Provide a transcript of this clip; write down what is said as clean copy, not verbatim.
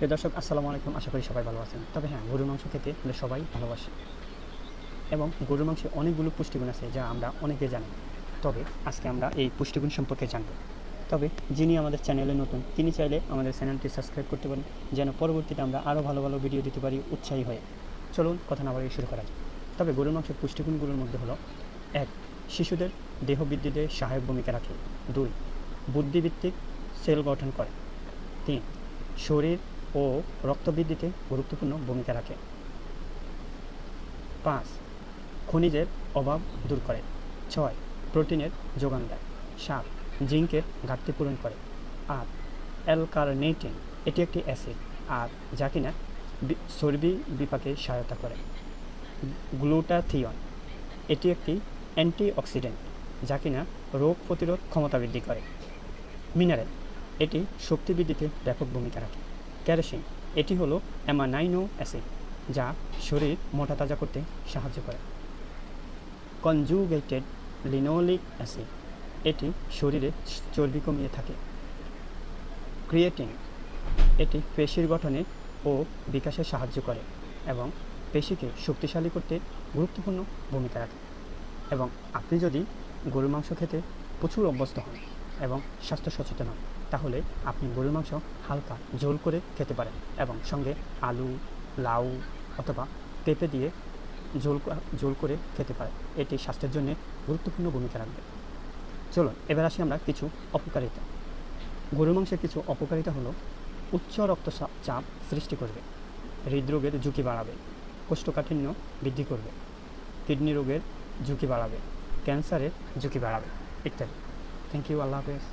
প্রিয় দর্শক, আসসালামু আলাইকুম। আশা করি সবাই ভালো আছেন। তবে হ্যাঁ, গরুর মাংস খেতে আমরা সবাই ভালোবাসি এবং গরুর মাংসে অনেকগুলো পুষ্টিগুণ আছে যা আমরা অনেকে জানি। তবে আজকে আমরা এই পুষ্টিগুণ সম্পর্কে জানব। তবে যিনি আমাদের চ্যানেলে নতুন তিনি চাইলে আমাদের চ্যানেলটি সাবস্ক্রাইব করতে পারেন, যেন পরবর্তীতে আমরা আরও ভালো ভালো ভিডিও দিতে পারি উৎসাহী হয়ে। চলুন কথা না বাড়িয়ে শুরু করা যাক। তবে গরুর মাংসের পুষ্টিগুণগুলোর মধ্যে হলো: ১. শিশুদের দেহ বৃদ্ধিতে সহায়ক ভূমিকা রাখে। ২. বুদ্ধিভিত্তিক সেল গঠন করে। ৩. শরীর ও রক্ত বৃদ্ধিতে গুরুত্বপূর্ণ ভূমিকা রাখে। ৫. খনিজের অভাব দূর করে। ৬. প্রোটিনের যোগান দেয়। ৭. জিঙ্কের ঘাটতি পূরণ করে। ৮. অ্যালকারনেটিন, এটি একটি অ্যাসিড আর যা কিনা চর্বি বিপাকে সহায়তা করে। গ্লুটাথিয়ন, এটি একটি অ্যান্টিঅক্সিডেন্ট যা কিনা রোগ প্রতিরোধ ক্ষমতা বৃদ্ধি করে। মিনারেল, এটি শক্তি বৃদ্ধিতে ব্যাপক ভূমিকা রাখে। ক্যারোসিন, এটি হলো অ্যামাইনো অ্যাসিড যা শরীর মোটা তাজা করতে সাহায্য করে। কনজুগেটেড লিনোলিক অ্যাসিড, এটি শরীরে চর্বি কমিয়ে থাকে। ক্রিয়েটিন, এটি পেশির গঠনে ও বিকাশে সাহায্য করে এবং পেশিকে শক্তিশালী করতে গুরুত্বপূর্ণ ভূমিকা রাখে। এবং আপনি যদি গরুর মাংস খেতে প্রচুর অভ্যস্ত হন এবং স্বাস্থ্য সচেতন হন, তাহলে আপনি গরুর মাংস হালকা ঝোল করে খেতে পারেন এবং সঙ্গে আলু, লাউ অথবা পেঁপে দিয়ে ঝোল করে খেতে পারেন। এটি স্বাস্থ্যের জন্য গুরুত্বপূর্ণ ভূমিকা রাখবে। চলুন এবার আসি আমরা কিছু অপকারিতা। গরুর মাংসের কিছু অপকারিতা হলো: উচ্চ রক্তচাপ সৃষ্টি করবে, হৃদরোগের ঝুঁকি বাড়াবে, কোষ্ঠকাঠিন্য বৃদ্ধি করবে, কিডনি রোগের ঝুঁকি বাড়াবে, ক্যান্সারের ঝুঁকি বাড়াবে ইত্যাদি। Thank you. আল্লাহ হাফেজ।